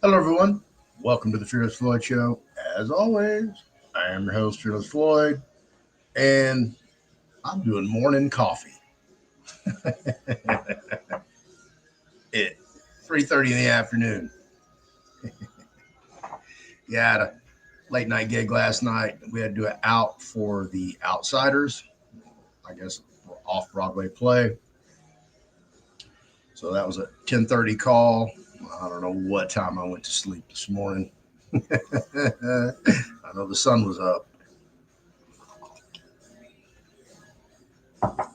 Hello, everyone. Welcome to the Fearless Floyd Show. As always, I am your host, Fearless Floyd, and I'm doing morning coffee at 3:30 in the afternoon. Yeah, I had a late night gig last night. We had to do it out for the Outsiders, I guess, off Broadway play. So that was a 10:30 call. I don't know what time I went to sleep this morning. I know the sun was up.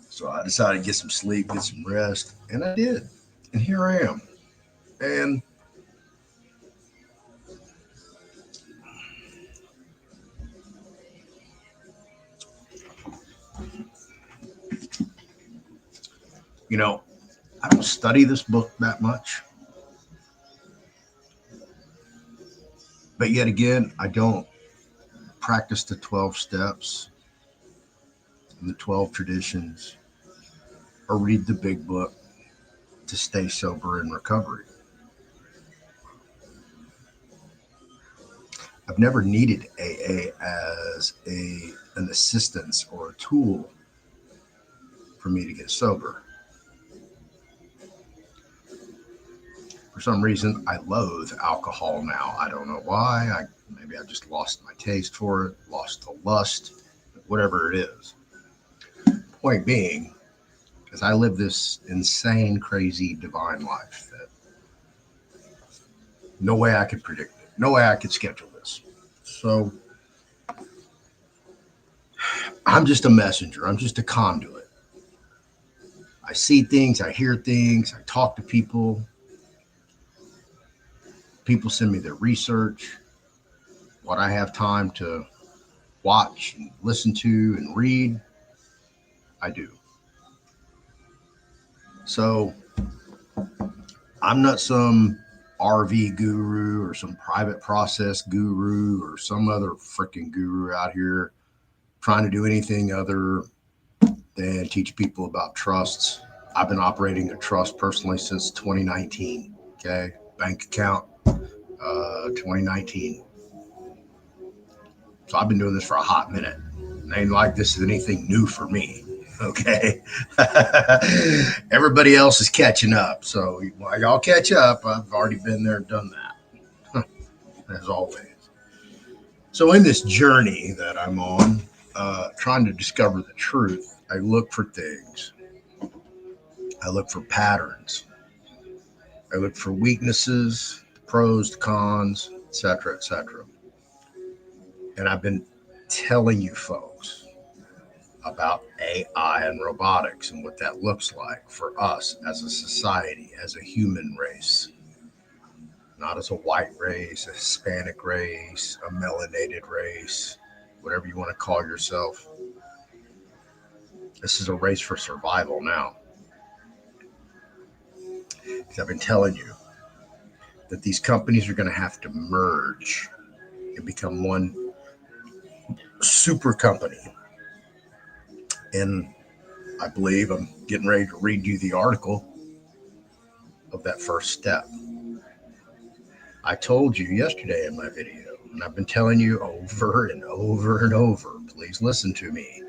So I decided to get some sleep, get some rest, and I did. And here I am. And you know, I don't study this book that much, but yet again, I don't practice the 12 steps and the 12 traditions or read the big book to stay sober in recovery. I've never needed AA as an assistance or a tool for me to get sober. For some reason, I loathe alcohol now. I don't know why. Maybe I just lost my taste for it, lost the lust, whatever it is. Point being, because I live this insane, crazy, divine life that no way I could predict it, no way I could schedule this. So I'm just a messenger. I'm just a conduit. I see things, I hear things, I talk to people. People send me their research, what I have time to watch and listen to and read, I do. So I'm not some RV guru or some private process guru or some other freaking guru out here trying to do anything other than teach people about trusts. I've been operating a trust personally since 2019. Okay. Bank account, 2019. So I've been doing this for a hot minute. It ain't like this is anything new for me. Okay. Everybody else is catching up. So while y'all catch up, I've already been there and done that, as always. So in this journey that I'm on, trying to discover the truth, I look for things. I look for patterns. I look for weaknesses, the pros, the cons, etc., etc. And I've been telling you folks about AI and robotics and what that looks like for us as a society, as a human race, not as a white race, a Hispanic race, a melanated race, whatever you want to call yourself. This is a race for survival now. Because I've been telling you that these companies are going to have to merge and become one super company. And I believe I'm getting ready to read you the article of that first step. I told you yesterday in my video, and I've been telling you over and over and over, please listen to me.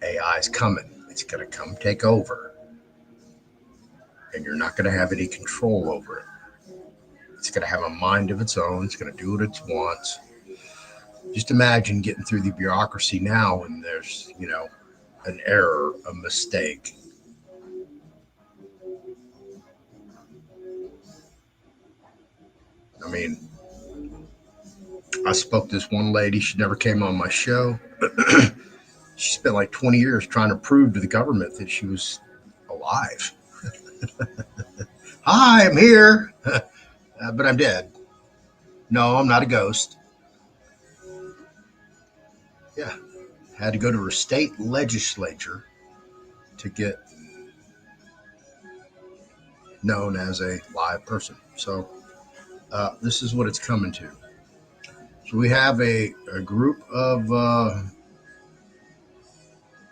AI is coming. It's going to come take over. And you're not going to have any control over it. It's going to have a mind of its own. It's going to do what it wants. Just imagine getting through the bureaucracy now when there's, an error, a mistake. I mean, I spoke to this one lady. She never came on my show. She spent like 20 years trying to prove to the government that she was alive. Hi, I'm here, but I'm dead. No, I'm not a ghost. Yeah, had to go to her state legislature to get known as a live person. So this is what it's coming to. So we have a group of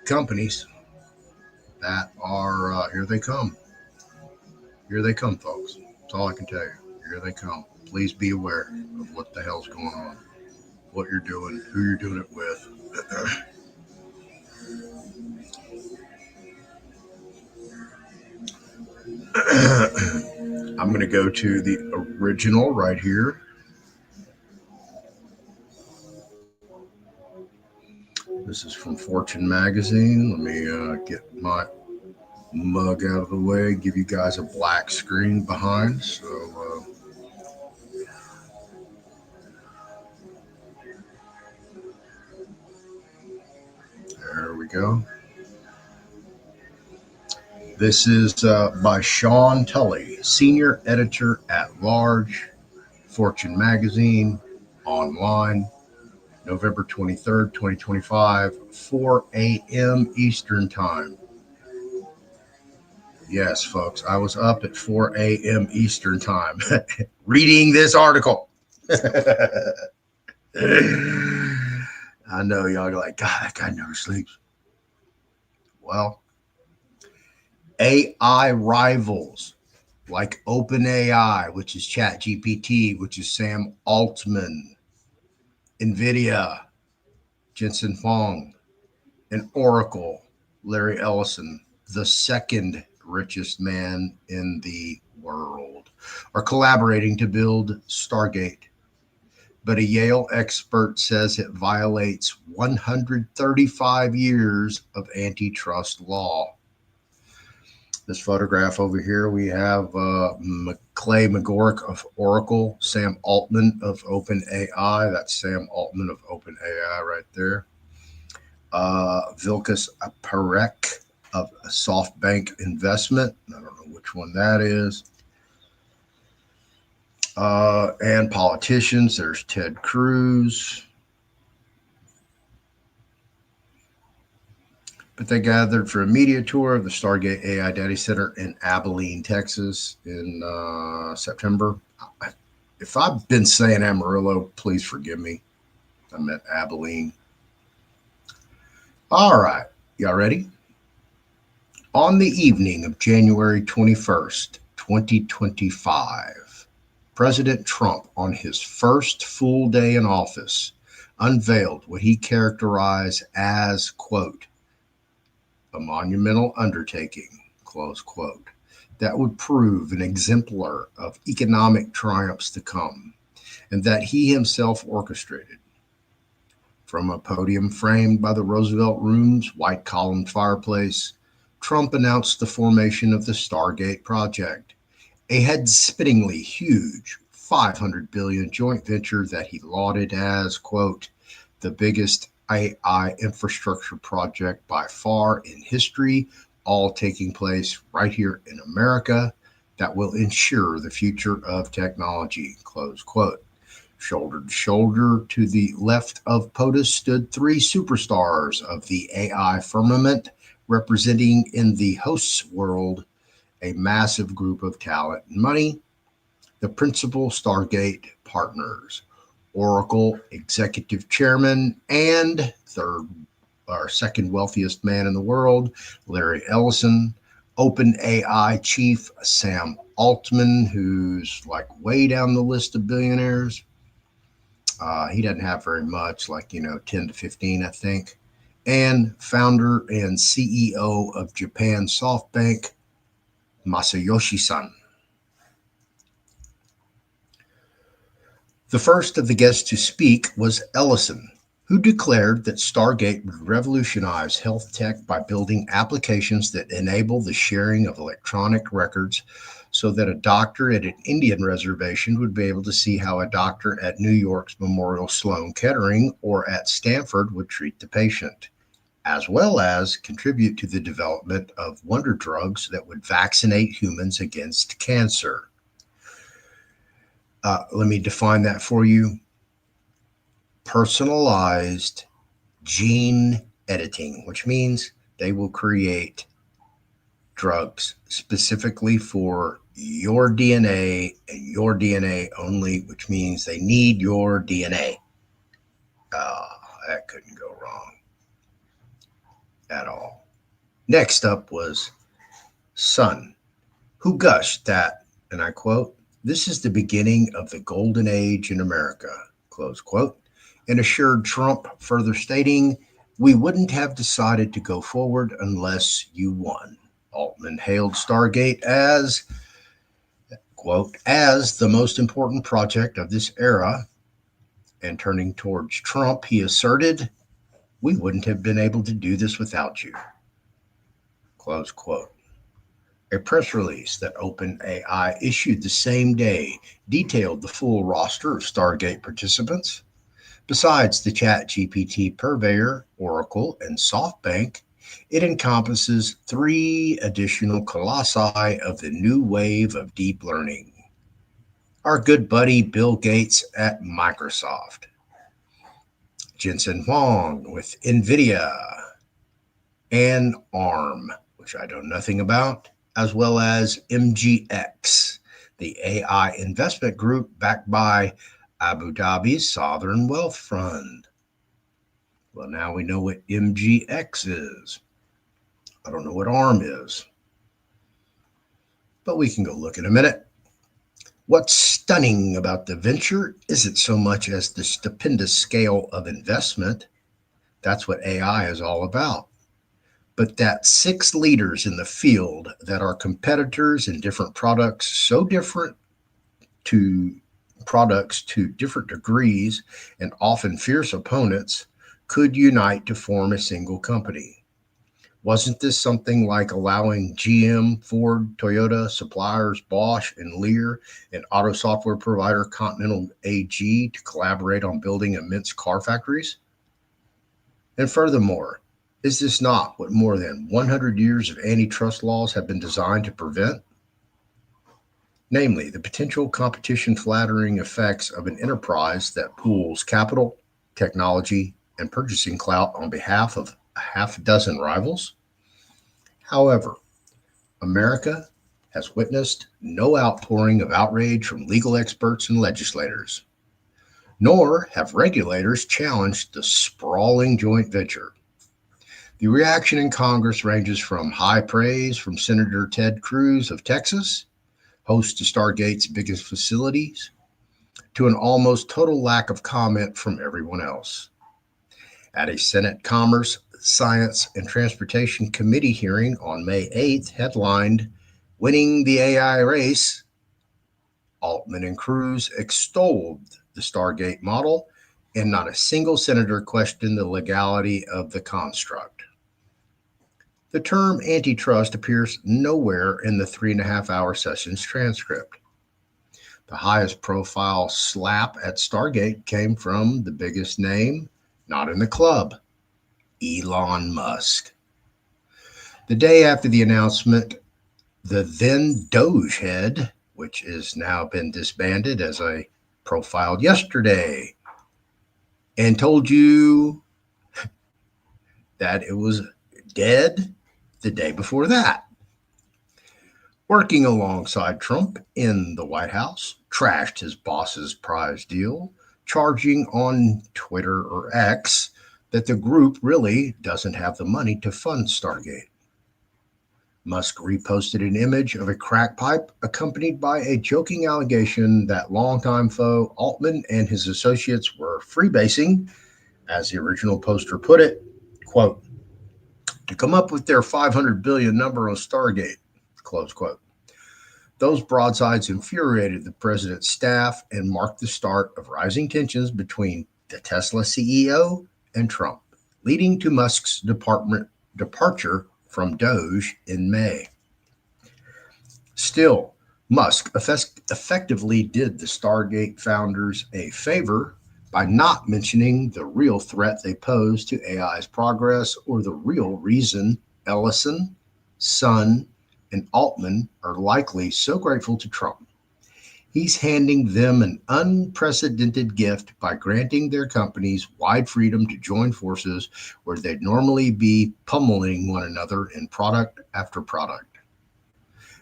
companies that are here they come. Here they come, folks. That's all I can tell you. Here they come. Please be aware of what the hell's going on, what you're doing, who you're doing it with. I'm going to go to the original right here. This is from Fortune magazine. Let me get my mug out of the way, give you guys a black screen behind. So there we go. This is by Sean Tully, Senior Editor at Large, Fortune Magazine, online, November 23rd, 2025, 4 a.m. Eastern Time. Yes, folks, I was up at 4 a.m. Eastern Time reading this article. I know y'all are like, God, that guy never sleeps. Well, AI rivals like OpenAI, which is ChatGPT, which is Sam Altman, Nvidia, Jensen Huang, and Oracle, Larry Ellison, the second richest man in the world, are collaborating to build Stargate. But a Yale expert says it violates 135 years of antitrust law. This photograph over here, we have Clay McGorrick of Oracle, Sam Altman of OpenAI. That's Sam Altman of OpenAI right there. Vilkas Parekh of SoftBank Investment. I don't know which one that is. And politicians. There's Ted Cruz. But they gathered for a media tour of the Stargate AI Data Center in Abilene, Texas in September. If I've been saying Amarillo, please forgive me. I meant Abilene. All right. Y'all ready? On the evening of January 21st, 2025, President Trump, on his first full day in office, unveiled what he characterized as, quote, a monumental undertaking, close quote, that would prove an exemplar of economic triumphs to come, and that he himself orchestrated. From a podium framed by the Roosevelt Room's white columned fireplace, Trump announced the formation of the Stargate project, a head-spinningsy huge $500 billion joint venture that he lauded as, quote, the biggest AI infrastructure project by far in history, all taking place right here in America, that will ensure the future of technology, close quote. Shoulder to shoulder to the left of POTUS stood three superstars of the AI firmament, representing in the host's world a massive group of talent and money, the principal Stargate partners, Oracle executive chairman and second wealthiest man in the world, Larry Ellison, OpenAI chief Sam Altman, who's like way down the list of billionaires. He doesn't have very much, like, 10 to 15, I think. And founder and CEO of Japan SoftBank, Masayoshi-san. The first of the guests to speak was Ellison, who declared that Stargate would revolutionize health tech by building applications that enable the sharing of electronic records so that a doctor at an Indian reservation would be able to see how a doctor at New York's Memorial Sloan Kettering or at Stanford would treat the patient, as well as contribute to the development of wonder drugs that would vaccinate humans against cancer. Let me define that for you. Personalized gene editing, which means they will create drugs specifically for your DNA and your DNA only, which means they need your DNA. That couldn't go wrong at all. Next up was Sun, who gushed that, and I quote, This is the beginning of the golden age in America, close quote, and assured Trump, further stating, we wouldn't have decided to go forward unless you won. Altman hailed Stargate as, quote, as the most important project of this era, and turning towards Trump, he asserted, we wouldn't have been able to do this without you, close quote. A press release that OpenAI issued the same day detailed the full roster of Stargate participants. Besides the ChatGPT purveyor, Oracle, and SoftBank, it encompasses three additional colossi of the new wave of deep learning. Our good buddy Bill Gates at Microsoft, Jensen Huang with Nvidia, and ARM, which I know nothing about, as well as MGX, the AI investment group backed by Abu Dhabi's Sovereign Wealth Fund. Well, now we know what MGX is. I don't know what ARM is, but we can go look in a minute. What's stunning about the venture isn't so much as the stupendous scale of investment. That's what AI is all about. But that six leaders in the field that are competitors in different products, so different to products to different degrees and often fierce opponents, could unite to form a single company. Wasn't this something like allowing GM, Ford, Toyota, suppliers Bosch and Lear, and auto software provider Continental AG to collaborate on building immense car factories? And furthermore, is this not what more than 100 years of antitrust laws have been designed to prevent? Namely, the potential competition flattering effects of an enterprise that pools capital, technology, and purchasing clout on behalf of a half dozen rivals. However, America has witnessed no outpouring of outrage from legal experts and legislators, nor have regulators challenged the sprawling joint venture. The reaction in Congress ranges from high praise from Senator Ted Cruz of Texas, host to Stargate's biggest facilities, to an almost total lack of comment from everyone else. At a Senate Commerce, Science, and Transportation Committee hearing on May 8th, headlined, Winning the AI Race, Altman and Cruz extolled the Stargate model, and not a single senator questioned the legality of the construct. The term antitrust appears nowhere in the 3.5-hour session's transcript. The highest profile slap at Stargate came from the biggest name, not in the club, Elon Musk. The day after the announcement, the then Doge head, which has now been disbanded as I profiled yesterday, and told you that it was dead the day before that. Working alongside Trump in the White House, trashed his boss's prize deal, charging on Twitter or X that the group really doesn't have the money to fund Stargate. Musk reposted an image of a crack pipe accompanied by a joking allegation that longtime foe Altman and his associates were freebasing, as the original poster put it, quote, to come up with their 500 billion number on Stargate, close quote. Those broadsides infuriated the president's staff and marked the start of rising tensions between the Tesla CEO and Trump, leading to Musk's departure from Doge in May. Still, Musk effectively did the Stargate founders a favor by not mentioning the real threat they pose to AI's progress or the real reason Ellison, Sun, and Altman are likely so grateful to Trump. He's handing them an unprecedented gift by granting their companies wide freedom to join forces where they'd normally be pummeling one another in product after product.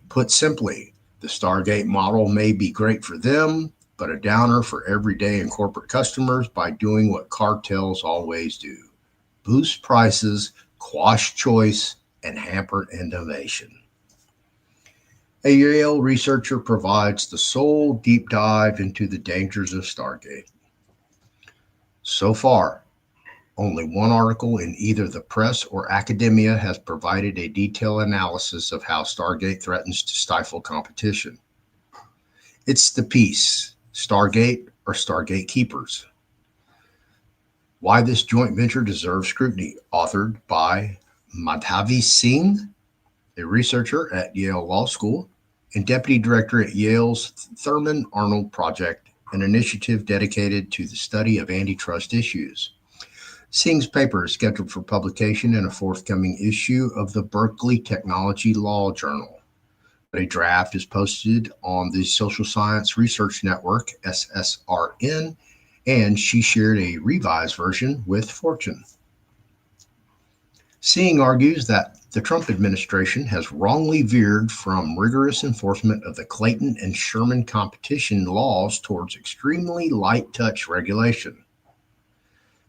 Put simply, the Stargate model may be great for them, but a downer for everyday and corporate customers by doing what cartels always do: boost prices, quash choice, and hamper innovation. A Yale researcher provides the sole deep dive into the dangers of Stargate. So far, only one article in either the press or academia has provided a detailed analysis of how Stargate threatens to stifle competition. It's the piece, Stargate or Stargate Keepers. Why this joint venture deserves scrutiny, authored by Madhavi Singh, a researcher at Yale Law School and deputy director at Yale's Thurman Arnold Project, an initiative dedicated to the study of antitrust issues. Singh's paper is scheduled for publication in a forthcoming issue of the Berkeley Technology Law Journal. But a draft is posted on the Social Science Research Network, SSRN, and she shared a revised version with Fortune. Singh argues that the Trump administration has wrongly veered from rigorous enforcement of the Clayton and Sherman competition laws towards extremely light touch regulation.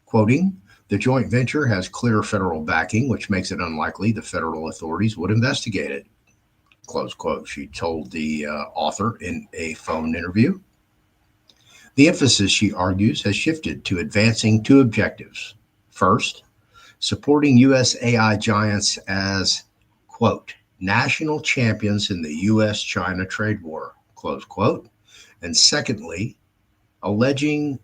Quoting, the joint venture has clear federal backing, which makes it unlikely the federal authorities would investigate it. Close quote, she told the author in a phone interview. The emphasis, she argues, has shifted to advancing two objectives. First, supporting U.S. AI giants as, quote, national champions in the U.S.-China trade war, close quote. And secondly, allegedly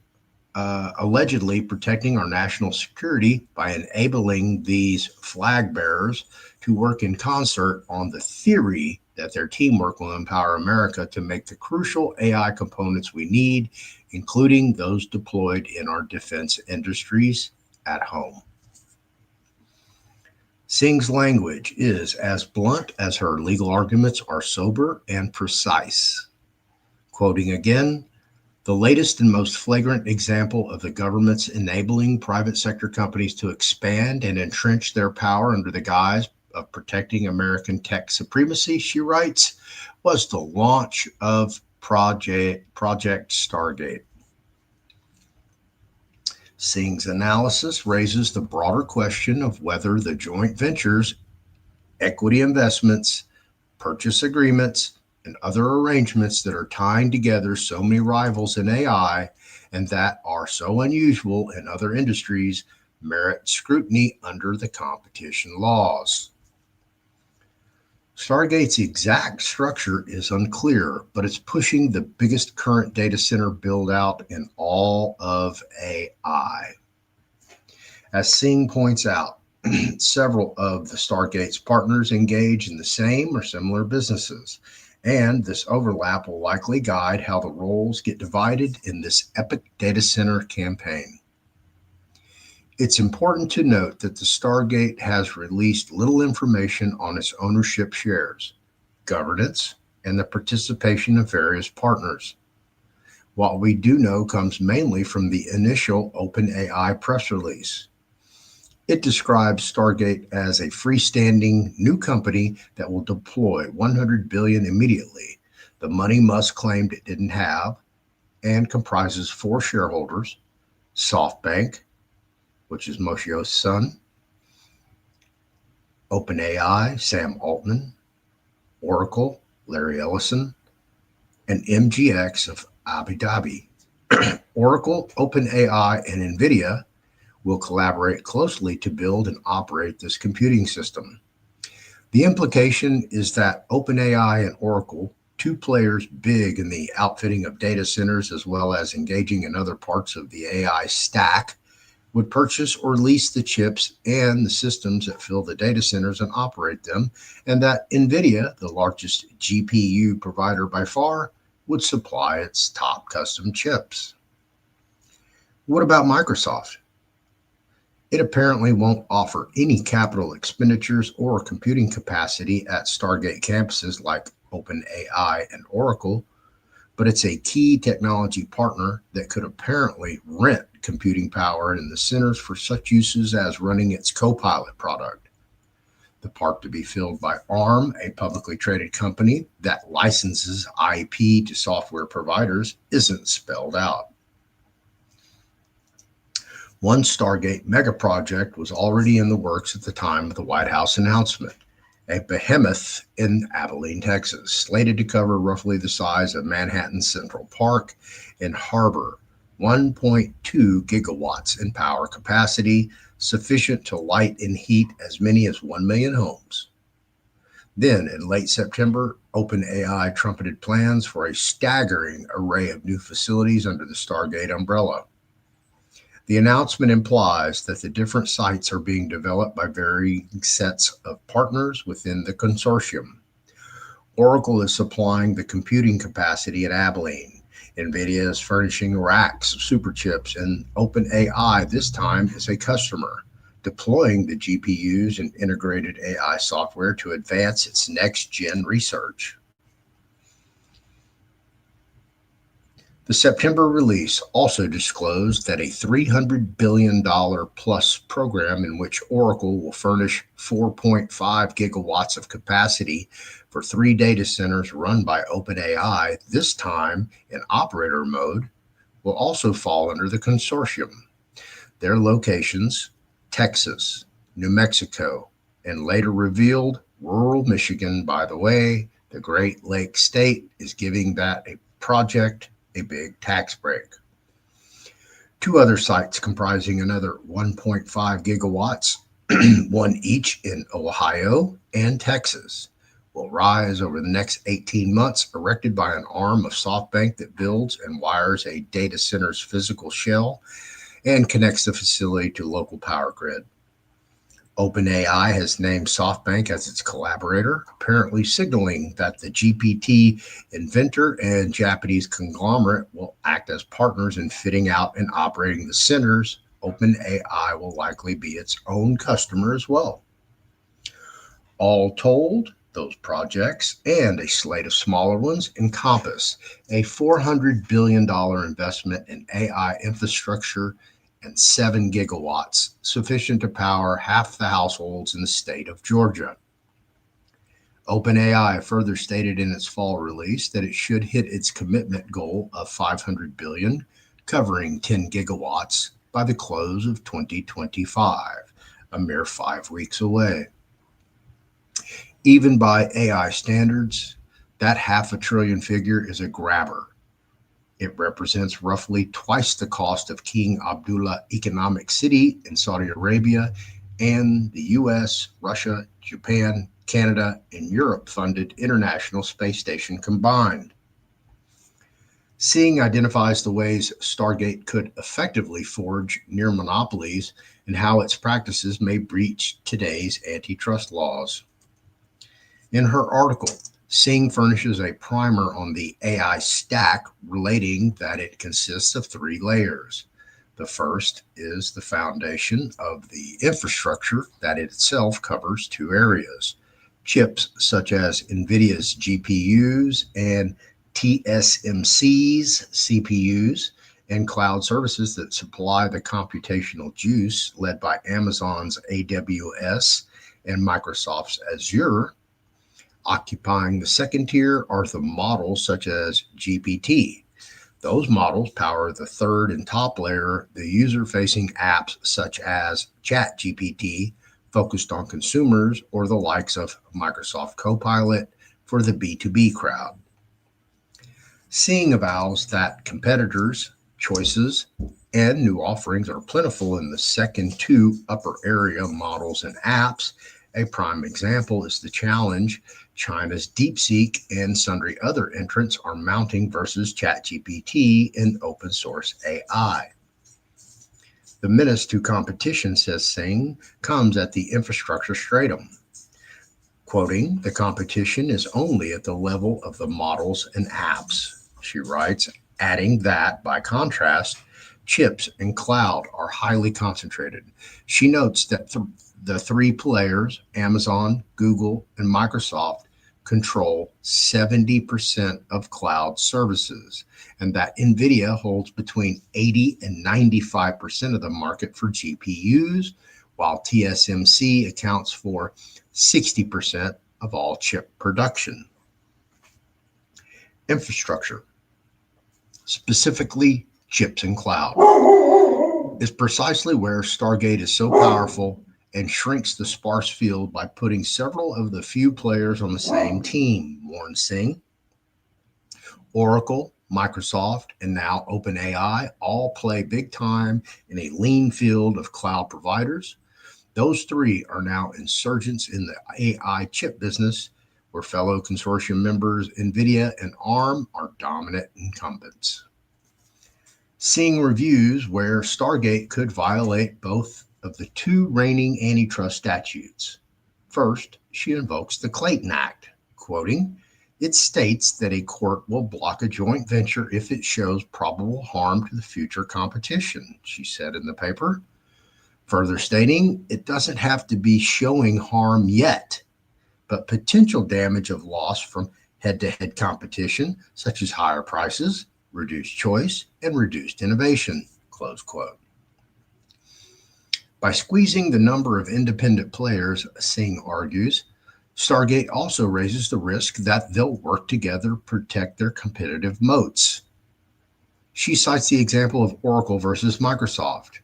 protecting our national security by enabling these flag bearers to work in concert on the theory that their teamwork will empower America to make the crucial AI components we need, including those deployed in our defense industries at home. Singh's language is as blunt as her legal arguments are sober and precise. Quoting again, the latest and most flagrant example of the government's enabling private sector companies to expand and entrench their power under the guise of protecting American tech supremacy, she writes, was the launch of Project Stargate. Singh's analysis raises the broader question of whether the joint ventures, equity investments, purchase agreements, and other arrangements that are tying together so many rivals in AI and that are so unusual in other industries merit scrutiny under the competition laws. Stargate's exact structure is unclear, but it's pushing the biggest current data center build out in all of AI. As Singh points out, several of the Stargate's partners engage in the same or similar businesses, and this overlap will likely guide how the roles get divided in this epic data center campaign. It's important to note that the Stargate has released little information on its ownership shares, governance, and the participation of various partners. What we do know comes mainly from the initial OpenAI press release. It describes Stargate as a freestanding new company that will deploy $100 billion immediately, the money Musk claimed it didn't have, and comprises four shareholders: SoftBank, which is Moshe's son, OpenAI, Sam Altman, Oracle, Larry Ellison, and MGX of Abu Dhabi. Oracle, OpenAI, and Nvidia will collaborate closely to build and operate this computing system. The implication is that OpenAI and Oracle, two players big in the outfitting of data centers as well as engaging in other parts of the AI stack, would purchase or lease the chips and the systems that fill the data centers and operate them, and that Nvidia, the largest GPU provider by far, would supply its top custom chips. What about Microsoft? It apparently won't offer any capital expenditures or computing capacity at Stargate campuses like OpenAI and Oracle, but it's a key technology partner that could apparently rent computing power in the centers for such uses as running its Copilot product. The part to be filled by ARM, a publicly traded company that licenses IP to software providers, isn't spelled out. One Stargate mega project was already in the works at the time of the White House announcement. a behemoth in Abilene, Texas, slated to cover roughly the size of Manhattan's Central Park and harbor 1.2 gigawatts in power capacity, sufficient to light and heat as many as 1 million homes. Then, in late September, OpenAI trumpeted plans for a staggering array of new facilities under the Stargate umbrella. The announcement implies that the different sites are being developed by varying sets of partners within the consortium. Oracle is supplying the computing capacity at Abilene. Nvidia is furnishing racks of superchips, and OpenAI this time is a customer, deploying the GPUs and integrated AI software to advance its next-gen research. The September release also disclosed that a $300 billion plus program in which Oracle will furnish 4.5 gigawatts of capacity for 3 data centers run by OpenAI, this time in operator mode, will also fall under the consortium. Their locations, Texas, New Mexico, and later revealed rural Michigan. By the way, the Great Lakes state is giving that a project a big tax break. 2 other sites comprising another 1.5 gigawatts, one each in Ohio and Texas, will rise over the next 18 months, erected by an arm of SoftBank that builds and wires a data center's physical shell and connects the facility to local power grid. OpenAI has named SoftBank as its collaborator, apparently signaling that the GPT inventor and Japanese conglomerate will act as partners in fitting out and operating the centers. OpenAI will likely be its own customer as well. All told, those projects and a slate of smaller ones encompass a $400 billion investment in AI infrastructure and 7 gigawatts, sufficient to power half the households in the state of Georgia. OpenAI further stated in its fall release that it should hit its commitment goal of $500 billion, covering 10 gigawatts, by the close of 2025, a mere 5 weeks away. Even by AI standards, that $500 billion figure is a grabber. It represents roughly twice the cost of King Abdullah Economic City in Saudi Arabia and the US, Russia, Japan, Canada, and Europe funded International Space Station combined. Seeing identifies the ways Stargate could effectively forge near monopolies and how its practices may breach today's antitrust laws. In her article, Singh furnishes a primer on the AI stack, relating that it consists of 3 layers. The first is the foundation of the infrastructure that itself covers 2 areas: chips such as Nvidia's GPUs and TSMC's CPUs, and cloud services that supply the computational juice, led by Amazon's AWS and Microsoft's Azure. Occupying the second tier are the models such as GPT. Those models power the third and top layer, the user-facing apps such as ChatGPT, focused on consumers, or the likes of Microsoft Copilot for the B2B crowd. Seeing avows that competitors, choices, and new offerings are plentiful in the second 2 upper area models and apps. A prime example is the challenge China's DeepSeek and sundry other entrants are mounting versus ChatGPT and open source AI. The menace to competition, says Singh, comes at the infrastructure stratum. Quoting, "The competition is only at the level of the models and apps," she writes, adding that, by contrast, chips and cloud are highly concentrated. She notes that the 3 players, Amazon, Google, and Microsoft, control 70% of cloud services, and that Nvidia holds between 80 and 95% of the market for GPUs, while TSMC accounts for 60% of all chip production. Infrastructure, specifically chips and cloud, is precisely where Stargate is so powerful and shrinks the sparse field by putting several of the few players on the same team, warned Singh. Oracle, Microsoft, and now OpenAI all play big time in a lean field of cloud providers. Those three are now insurgents in the AI chip business, where fellow consortium members Nvidia and ARM are dominant incumbents. Seeing reviews where Stargate could violate both of the two reigning antitrust statutes. First, she invokes the Clayton Act, quoting, "It states that a court will block a joint venture if it shows probable harm to the future competition," she said in the paper. Further stating, it doesn't have to be showing harm yet, but potential damage of loss from head-to-head competition, such as higher prices, reduced choice, and reduced innovation, close quote. By squeezing the number of independent players, Singh argues, Stargate also raises the risk that they'll work together to protect their competitive moats. She cites the example of Oracle versus Microsoft.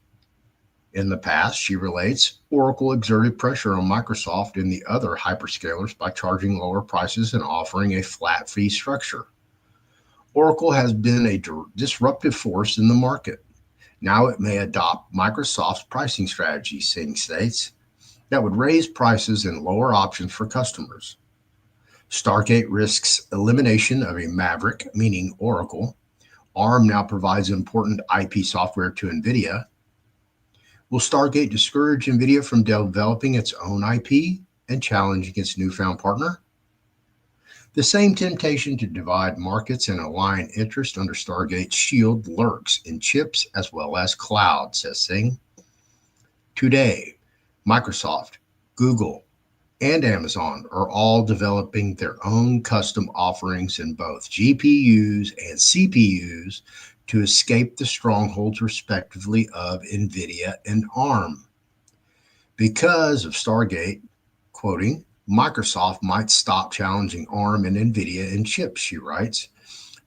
In the past, she relates, Oracle exerted pressure on Microsoft and the other hyperscalers by charging lower prices and offering a flat fee structure. Oracle has been a disruptive force in the market. Now it may adopt Microsoft's pricing strategy, Singh states, that would raise prices and lower options for customers. Stargate risks elimination of a maverick, meaning Oracle. ARM now provides important IP software to Nvidia. Will Stargate discourage Nvidia from developing its own IP and challenging its newfound partner? The same temptation to divide markets and align interest under Stargate's shield lurks in chips as well as cloud, says Singh. Today, Microsoft, Google, and Amazon are all developing their own custom offerings in both GPUs and CPUs to escape the strongholds, respectively, of Nvidia and ARM. Because of Stargate, quoting, Microsoft might stop challenging ARM and Nvidia in chips, she writes,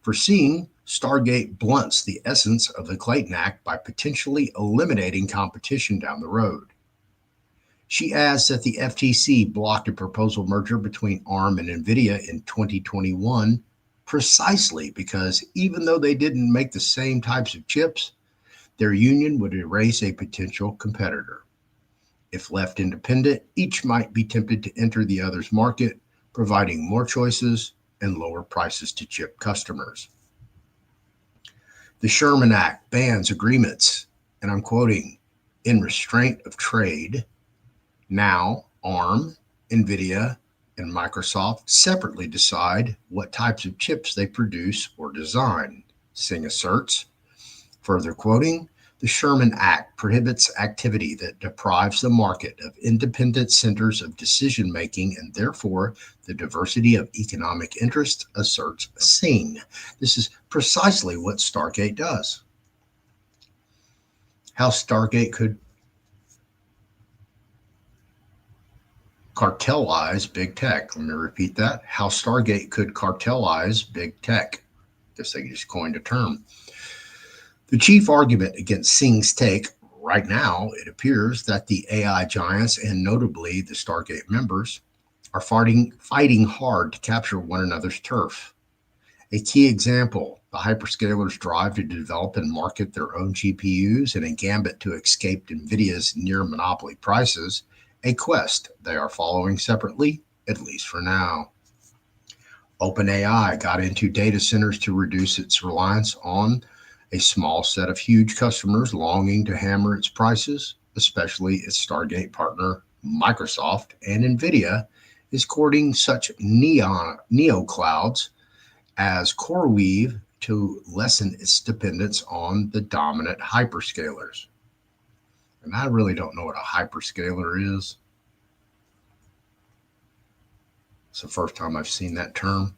foreseeing Stargate blunts the essence of the Clayton Act by potentially eliminating competition down the road. She adds that the FTC blocked a proposal merger between ARM and Nvidia in 2021 precisely because even though they didn't make the same types of chips, their union would erase a potential competitor. If left independent, each might be tempted to enter the other's market, providing more choices and lower prices to chip customers. The Sherman Act bans agreements, and I'm quoting, in restraint of trade. Now, ARM, Nvidia, and Microsoft separately decide what types of chips they produce or design, Singh asserts. Further quoting, the Sherman Act prohibits activity that deprives the market of independent centers of decision-making and therefore the diversity of economic interest, asserts Singh. This is precisely what Stargate does. How Stargate could cartelize big tech. Let me repeat that. How Stargate could cartelize big tech. Guess they just coined a term. The chief argument against Singh's take right now, it appears that the AI giants and notably the Stargate members are fighting hard to capture one another's turf. A key example, the hyperscalers' drive to develop and market their own GPUs in a gambit to escape Nvidia's near monopoly prices, a quest they are following separately, at least for now. OpenAI got into data centers to reduce its reliance on a small set of huge customers longing to hammer its prices, especially its Stargate partner, Microsoft, and Nvidia is courting such neo clouds as CoreWeave to lessen its dependence on the dominant hyperscalers. And I really don't know what a hyperscaler is. It's the first time I've seen that term.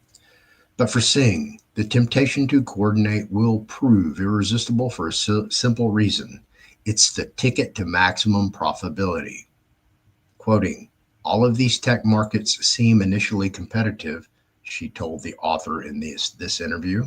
But for Singh, the temptation to coordinate will prove irresistible for a simple reason. It's the ticket to maximum profitability. Quoting, all of these tech markets seem initially competitive, she told the author in this interview.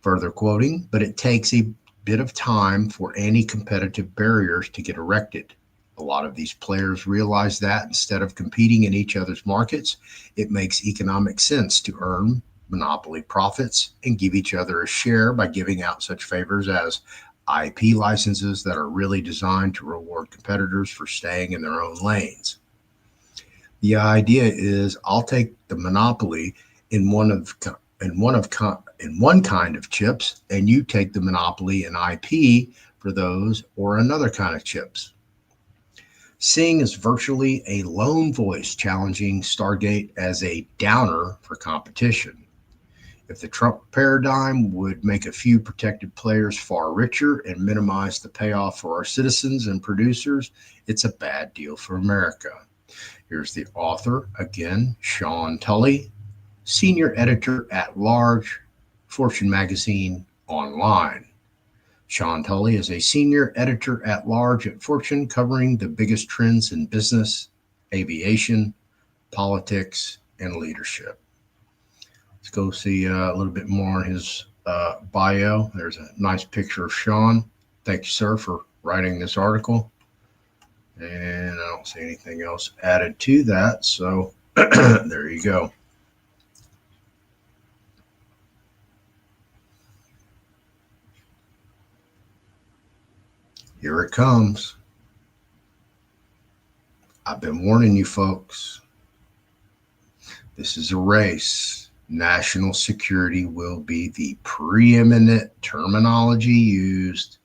Further quoting, but it takes a bit of time for anti-competitive barriers to get erected. A lot of these players realize that instead of competing in each other's markets, it makes economic sense to earn monopoly profits and give each other a share by giving out such favors as IP licenses that are really designed to reward competitors for staying in their own lanes. The idea is I'll take the monopoly in one kind of chips, and you take the monopoly in IP for those or another kind of chips. Singh is virtually a lone voice challenging Stargate as a downer for competition. If the Trump paradigm would make a few protected players far richer and minimize the payoff for our citizens and producers, it's a bad deal for America. Here's the author again, Sean Tully, senior editor at large, Fortune Magazine Online. Sean Tully is a senior editor at large at Fortune, covering the biggest trends in business, aviation, politics, and leadership. Let's go see a little bit more on his bio. There's a nice picture of Sean. Thank you, sir, for writing this article. And I don't see anything else added to that. So there you go. Here it comes. I've been warning you folks. This is a race. National security will be the preeminent terminology used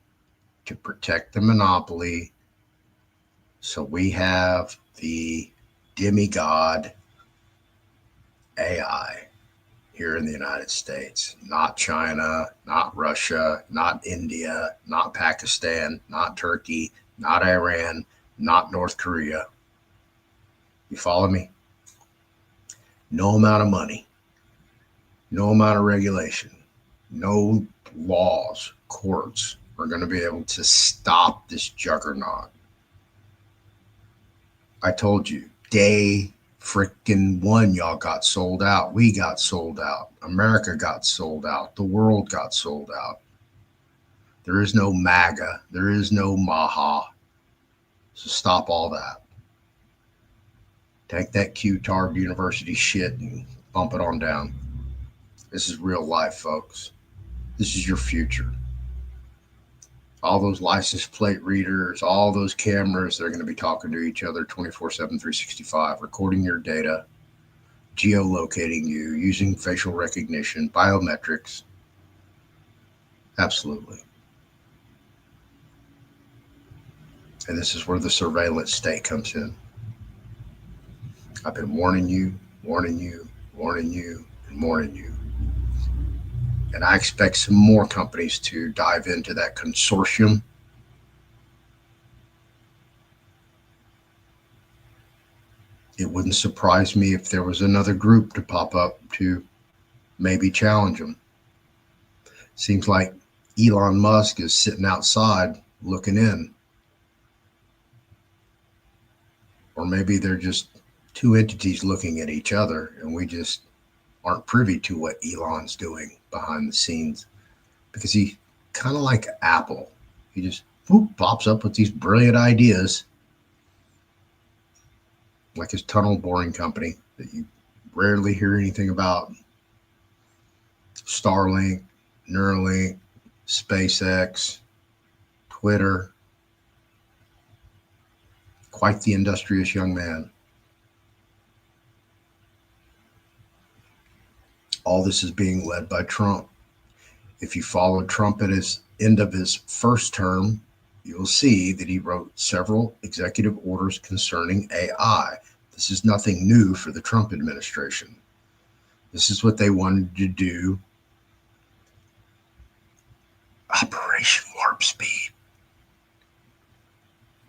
to protect the monopoly. So we have the demigod AI here in the United States, not China, not Russia, not India, not Pakistan, not Turkey, not Iran, not North Korea. You follow me? No amount of money, no amount of regulation, no laws, courts are going to be able to stop this juggernaut. I told you, day freaking one, y'all got sold out. We got sold out. America got sold out. The world got sold out. There is no MAGA. There is no MAHA. So stop all that. Take that Q-Tard University shit and bump it on down. This is real life, folks. This is your future. All those license plate readers, all those cameras, they're going to be talking to each other 24/7, 365, recording your data, geolocating you, using facial recognition, biometrics. Absolutely. And this is where the surveillance state comes in. I've been warning you, warning you, warning you, and warning you. And I expect some more companies to dive into that consortium. It wouldn't surprise me if there was another group to pop up to maybe challenge them. Seems like Elon Musk is sitting outside looking in. Or maybe they're just two entities looking at each other and we just aren't privy to what Elon's doing behind the scenes, because he kind of like Apple. He just pops up with these brilliant ideas, like his tunnel boring company that you rarely hear anything about. Starlink, Neuralink, SpaceX, Twitter. Quite the industrious young man. All this is being led by Trump. If you follow Trump at his end of his first term, you'll see that he wrote several executive orders concerning AI. This is nothing new for the Trump administration. This is what they wanted to do. Operation Warp Speed.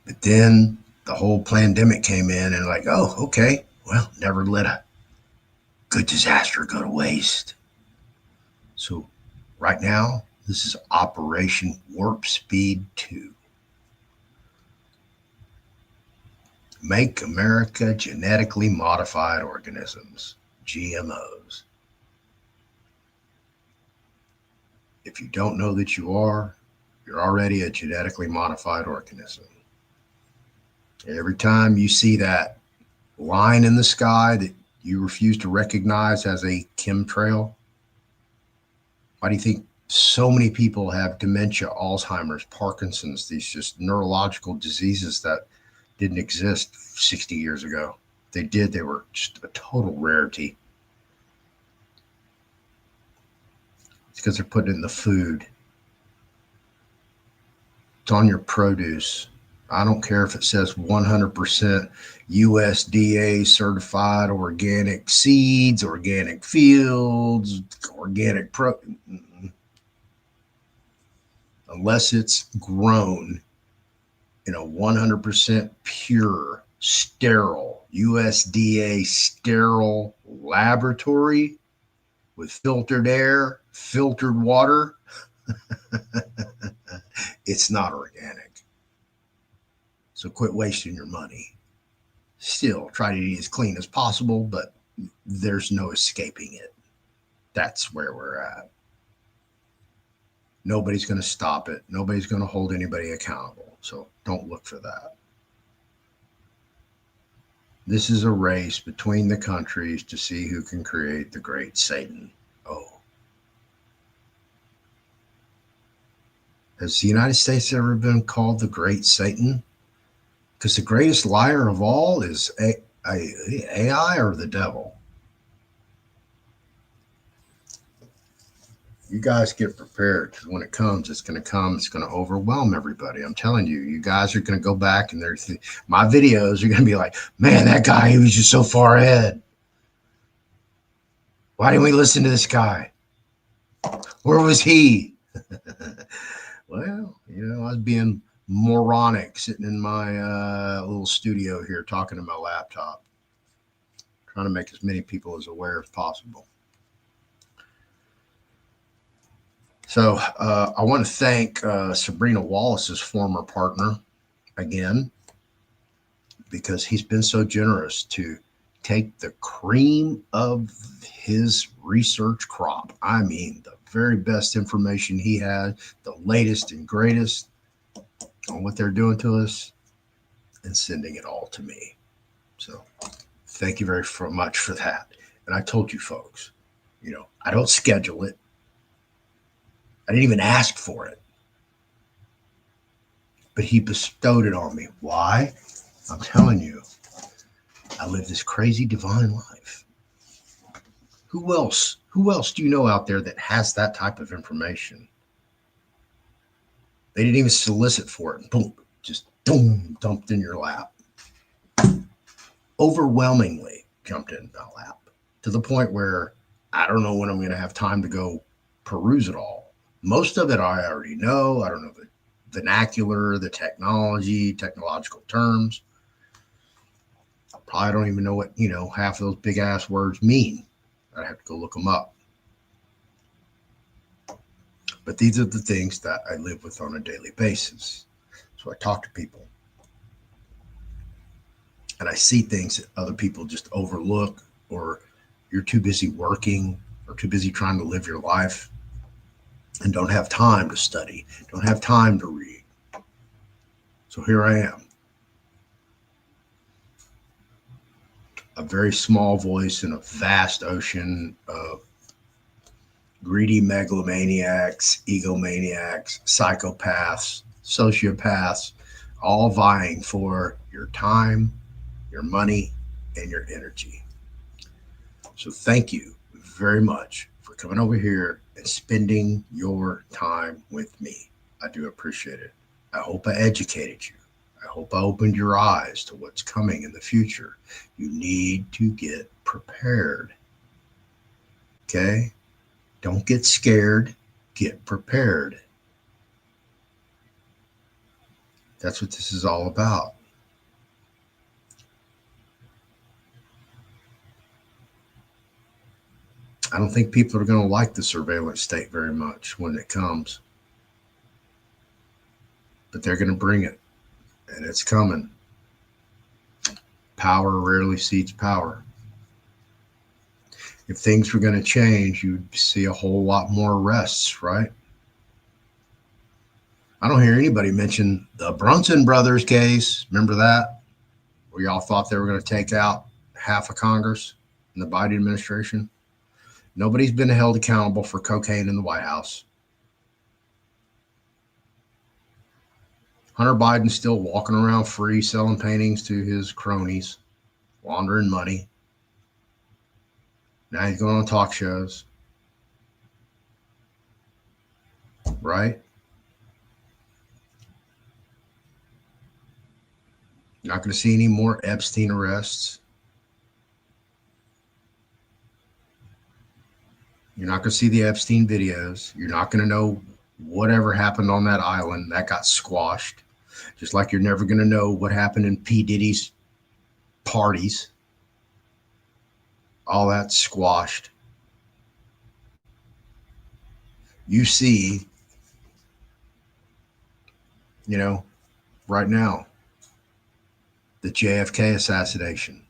But then the whole pandemic came in and like, oh, okay, well, never let a good disaster go to waste. So right now, this is Operation Warp Speed 2. Make America genetically modified organisms, GMOs. If you don't know that you're already a genetically modified organism. Every time you see that line in the sky that you refuse to recognize as a chemtrail, why do you think so many people have dementia, Alzheimer's, Parkinson's, these just neurological diseases that didn't exist 60 years ago? They did. They were just a total rarity. It's because they're putting it in the food. It's on your produce. I don't care if it says 100% USDA certified organic seeds, organic fields, organic unless it's grown in a 100% pure, sterile, USDA sterile laboratory with filtered air, filtered water, it's not organic. So quit wasting your money. Still try to eat as clean as possible, but there's no escaping it. That's where we're at. Nobody's going to stop it. Nobody's going to hold anybody accountable. So don't look for that. This is a race between the countries to see who can create the great Satan. Oh. Has the United States ever been called the great Satan? Because the greatest liar of all is AI or the devil. You guys get prepared, because when it comes, it's going to come. It's going to overwhelm everybody. I'm telling you, you guys are going to go back and my videos are going to be like, man, that guy, he was just so far ahead. Why didn't we listen to this guy? Where was he? Well, I was being moronic sitting in my little studio here talking to my laptop, trying to make as many people as aware as possible. So I want to thank Sabrina Wallace's former partner again, because he's been so generous to take the cream of his research crop. I mean, the very best information he had, the latest and greatest on what they're doing to us, and sending it all to me. So thank you very much for that. And I told you folks, I don't schedule it. I didn't even ask for it. But he bestowed it on me. Why? I'm telling you, I live this crazy divine life. Who else do you know out there that has that type of information? They didn't even solicit for it. Boom, just dumped in your lap. Overwhelmingly jumped in my lap, to the point where I don't know when I'm going to have time to go peruse it all. Most of it I already know. I don't know the vernacular, the technology, technological terms. I probably don't even know what, half of those big ass words mean. I have to go look them up. But these are the things that I live with on a daily basis. So I talk to people. And I see things that other people just overlook, or you're too busy working or too busy trying to live your life and don't have time to study, don't have time to read. So here I am, a very small voice in a vast ocean of greedy megalomaniacs, egomaniacs, psychopaths, sociopaths, all vying for your time, your money, and your energy. So thank you very much for coming over here and spending your time with me. I do appreciate it. I hope I educated you. I hope I opened your eyes to what's coming in the future. You need to get prepared. Okay? Don't get scared. Get prepared. That's what this is all about. I don't think people are going to like the surveillance state very much when it comes. But they're going to bring it. And it's coming. Power rarely cedes power. If things were going to change, you'd see a whole lot more arrests, right? I don't hear anybody mention the Brunson brothers case. Remember that? where y'all thought they were going to take out half of Congress in the Biden administration. Nobody's been held accountable for cocaine in the White House. Hunter Biden's still walking around free, selling paintings to his cronies, laundering money. Now he's going on talk shows. Right? You're not going to see any more Epstein arrests. You're not going to see the Epstein videos. You're not going to know whatever happened on that island. That got squashed. Just like you're never going to know what happened in P. Diddy's parties. All that squashed. You see, right now, the JFK assassination.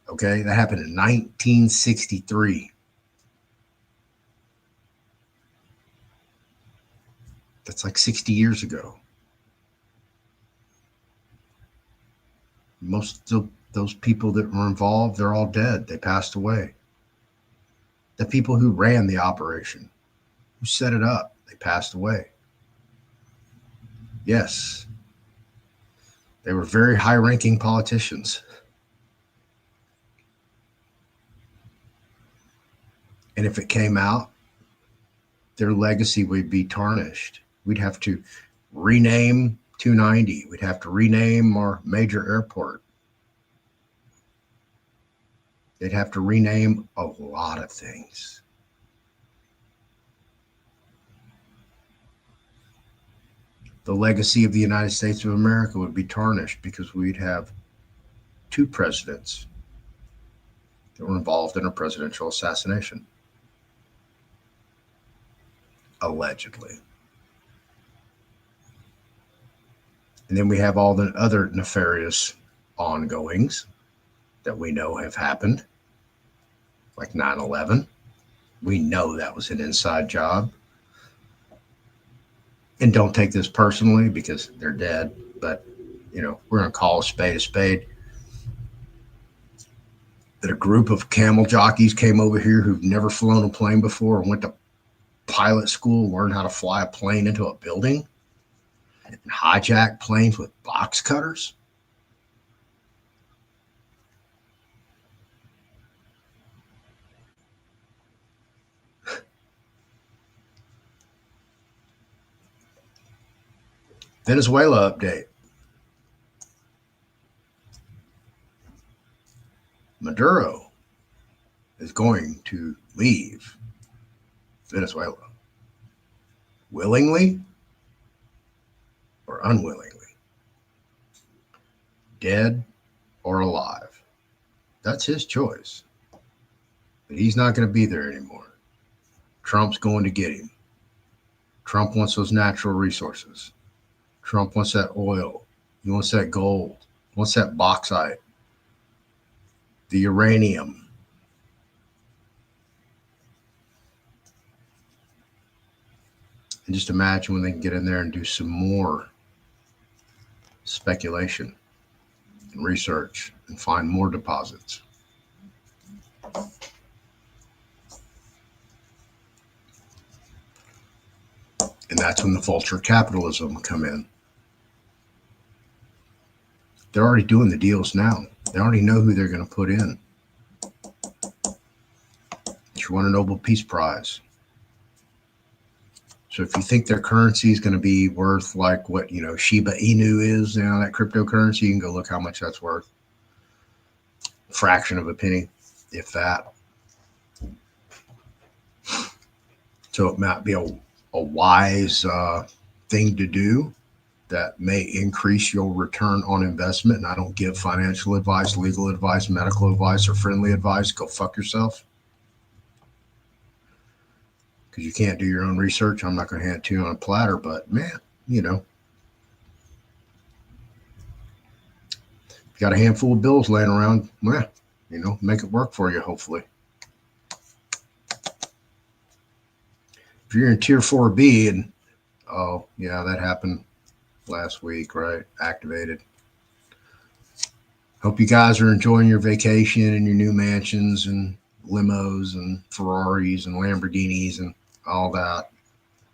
Okay, that happened in 1963. That's like 60 years ago. Most of those people that were involved, they're all dead. They passed away. The people who ran the operation, who set it up, they passed away. Yes, they were very high-ranking politicians. And if it came out, their legacy would be tarnished. We'd have to rename 290. We'd have to rename our major airport. They'd have to rename a lot of things. The legacy of the United States of America would be tarnished because we'd have two presidents that were involved in a presidential assassination. Allegedly. And then we have all the other nefarious ongoings that we know have happened, like 9/11. We know that was an inside job. And don't take this personally because they're dead, but, we're going to call a spade. That a group of camel jockeys came over here who've never flown a plane before and went to pilot school, learned how to fly a plane into a building and hijack planes with box cutters. Venezuela update. Maduro is going to leave Venezuela. Willingly or unwillingly. Dead or alive. That's his choice. But he's not going to be there anymore. Trump's going to get him. Trump wants those natural resources. Trump wants that oil. He wants that gold. He wants that bauxite. The uranium. And just imagine when they can get in there and do some more speculation and research and find more deposits. And that's when the vulture capitalism come in. They're already doing the deals now. They already know who they're going to put in. You won a Nobel Peace Prize. So if you think their currency is going to be worth like what, Shiba Inu is, that cryptocurrency, you can go look how much that's worth. A fraction of a penny, if that. So it might be a wise thing to do that may increase your return on investment. And I don't give financial advice, legal advice, medical advice, or friendly advice. Go fuck yourself. Because you can't do your own research. I'm not going to hand it to you on a platter, but man, you got a handful of bills laying around, well, make it work for you, hopefully. If you're in tier 4B and, that happened last week, right? Activated. Hope you guys are enjoying your vacation and your new mansions and limos and Ferraris and Lamborghinis and all that.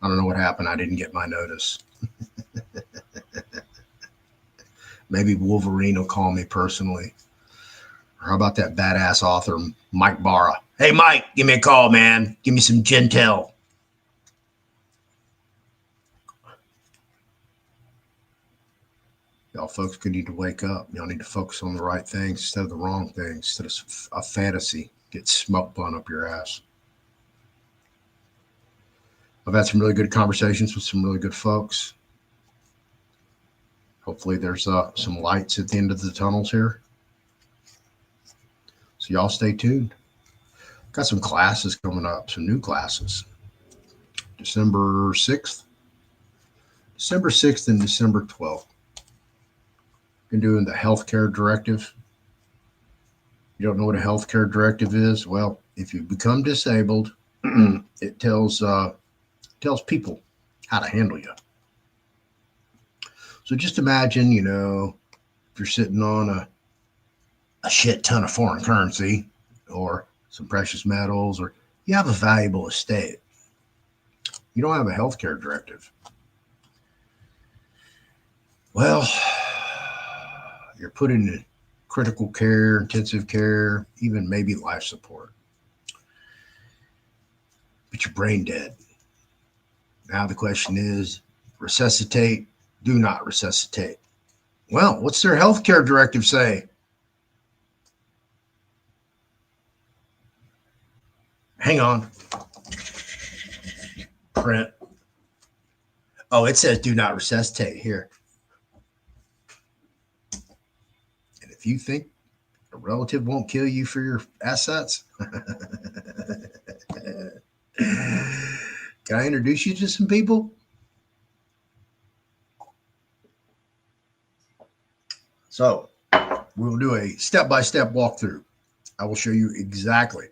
I don't know what happened. I didn't get my notice. Maybe Wolverine will call me personally. Or how about that badass author, Mike Barra? Hey, Mike, give me a call, man. Give me some Gentel. Y'all folks could need to wake up. Y'all need to focus on the right things instead of the wrong things, instead of a fantasy. Get smoke blown up your ass. I've had some really good conversations with some really good folks. Hopefully there's some lights at the end of the tunnels here. So y'all stay tuned. Got some classes coming up, some new classes. December 6th and December 12th. Been doing the healthcare directive. You don't know what a healthcare directive is? Well, if you become disabled, it tells people how to handle you. So just imagine, if you're sitting on a shit ton of foreign currency or some precious metals, or you have a valuable estate. You don't have a healthcare directive. Well, you're put in critical care, intensive care, even maybe life support. But you're brain dead. Now the question is, resuscitate, do not resuscitate. Well, what's their healthcare directive say? Hang on. Print. Oh, it says do not resuscitate here. And if you think a relative won't kill you for your assets, can I introduce you to some people? So we'll do a step-by-step walkthrough. I will show you exactly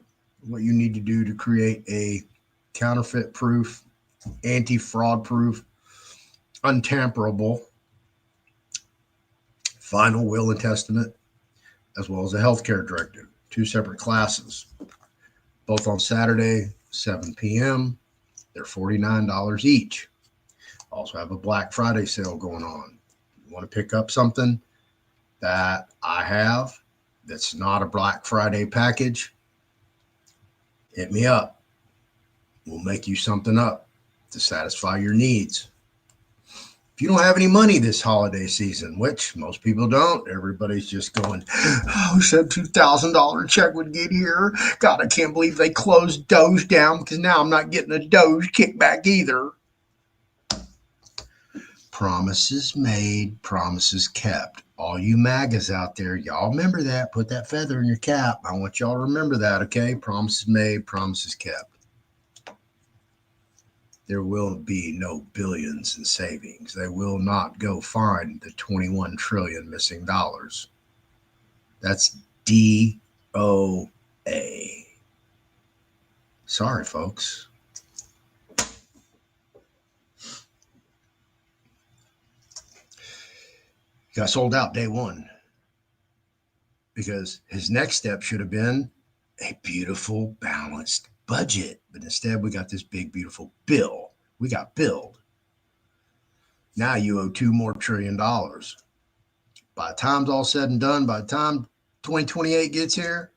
what you need to do to create a counterfeit proof, anti-fraud proof, untamperable final will and testament, as well as a healthcare directive. 2 separate classes, both on Saturday, 7 p.m. They're $49 each. Also have a Black Friday sale going on. You want to pick up something that I have that's not a Black Friday package, hit me up. We'll make you something up to satisfy your needs. If you don't have any money this holiday season, which most people don't, everybody's just going, oh, who said $2,000 check would get here? God, I can't believe they closed Doge down because now I'm not getting a Doge kickback either. Promises made, promises kept. All you MAGAs out there, y'all remember that. Put that feather in your cap. I want y'all to remember that, okay? Promises made, promises kept. There will be no billions in savings. They will not go find the 21 trillion missing dollars. That's DOA. Sorry, folks. Got sold out day one because his next step should have been a beautiful, balanced budget. But instead, we got this big, beautiful bill. We got billed. Now you owe $2 trillion more. By the time's all said and done, by the time 2028 gets here,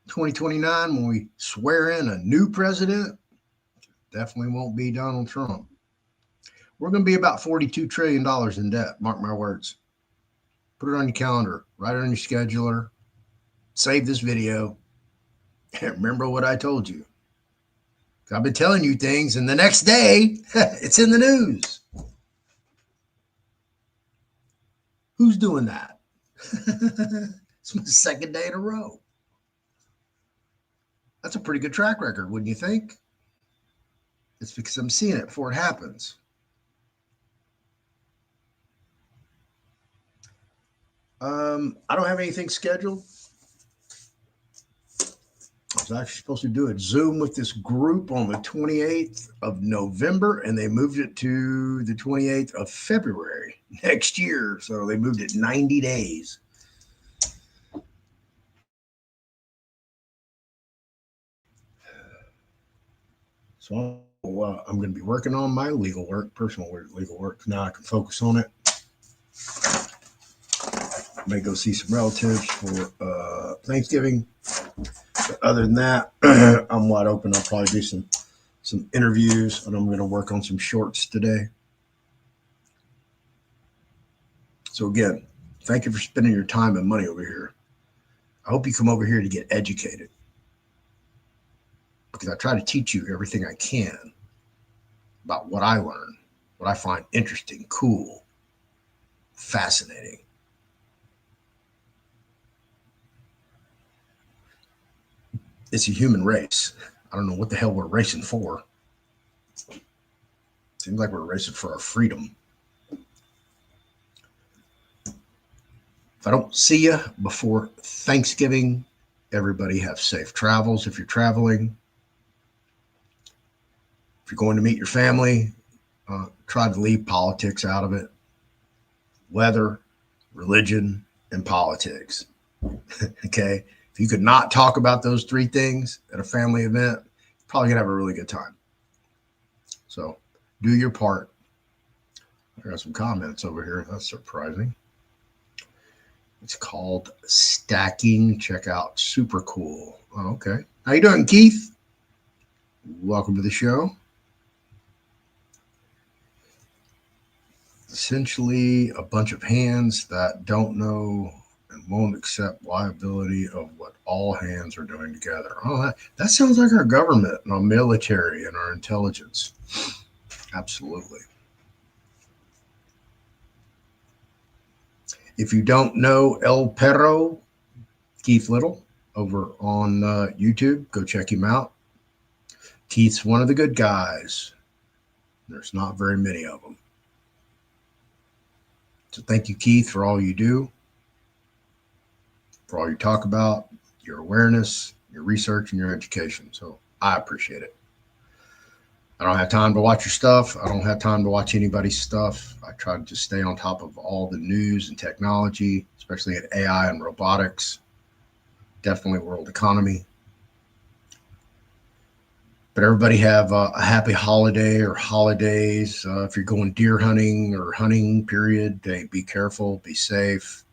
2029, when we swear in a new president, definitely won't be Donald Trump. We're going to be about $42 trillion in debt. Mark my words. Put it on your calendar. Write it on your scheduler. Save this video. And remember what I told you. I've been telling you things, and the next day, it's in the news. Who's doing that? It's my second day in a row. That's a pretty good track record, wouldn't you think? It's because I'm seeing it before it happens. I don't have anything scheduled. was actually supposed to do a Zoom with this group on the 28th of November, and they moved it to the 28th of February next year. So they moved it 90 days. So I'm going to be working on my legal work, personal legal work. Now I can focus on it. May go see some relatives for Thanksgiving. But other than that, I'm wide open. I'll probably do some interviews, and I'm going to work on some shorts today. So again, thank you for spending your time and money over here. I hope you come over here to get educated, because I try to teach you everything I can about what I learn, what I find interesting, cool, fascinating. It's a human race. I don't know what the hell we're racing for. Seems like we're racing for our freedom. If I don't see you before Thanksgiving, everybody have safe travels if you're traveling. If you're going to meet your family, try to leave politics out of it. Weather, religion, and politics. Okay? If you could not talk about those three things at a family event, you're probably going to have a really good time. So do your part. I got some comments over here. That's surprising. It's called Stacking. Check out. Super cool. Oh, okay. How you doing, Keith? Welcome to the show. Essentially, a bunch of hands that don't know and won't accept liability of what all hands are doing together. Oh, that sounds like our government and our military and our intelligence. Absolutely. If you don't know El Perro, Keith Little, over on YouTube, go check him out. Keith's one of the good guys. There's not very many of them. So thank you, Keith, for all you do, for all you talk about, your awareness, your research, and your education. So I appreciate it. I don't have time to watch your stuff. I don't have time to watch anybody's stuff. I try to just stay on top of all the news and technology, especially in AI and robotics, definitely world economy. But everybody have a happy holiday or holidays. If you're going deer hunting or hunting, period, be careful, be safe,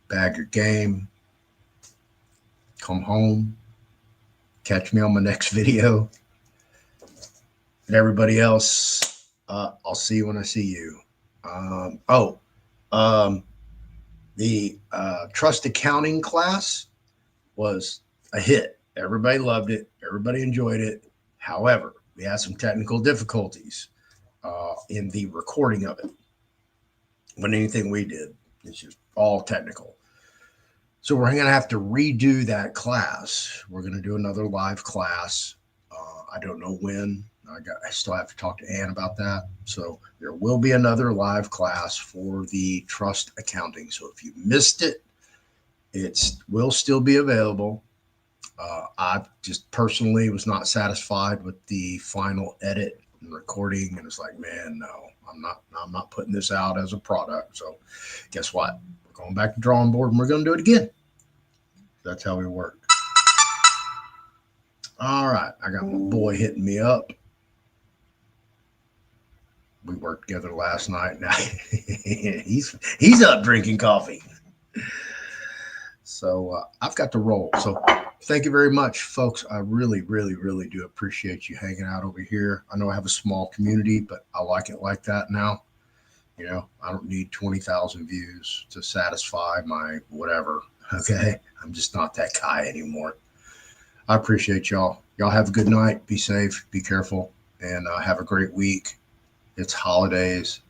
bag your game, come home, catch me on my next video. And everybody else, I'll see you when I see you. The trust accounting class was a hit. Everybody loved it. Everybody enjoyed it. However, we had some technical difficulties in the recording of it. When anything we did, it's just all technical. So we're going to have to redo that class. We're going to do another live class. I don't know when. I still have to talk to Ann about that. So there will be another live class for the trust accounting. So if you missed it, it will still be available. I just personally was not satisfied with the final edit and recording, and it's like, man, no, I'm not putting this out as a product. So guess what? We're going back to drawing board, and we're going to do it again. That's how we work. All right, I got my boy hitting me up. We worked together last night. Now he's up drinking coffee. So I've got to roll. So thank you very much, folks. I really, really, really do appreciate you hanging out over here. I know I have a small community, but I like it like that now. You know, I don't need 20,000 views to satisfy my whatever. Okay. I'm just not that guy anymore. I appreciate y'all. Y'all have a good night. Be safe. Be careful. And have a great week. It's holidays.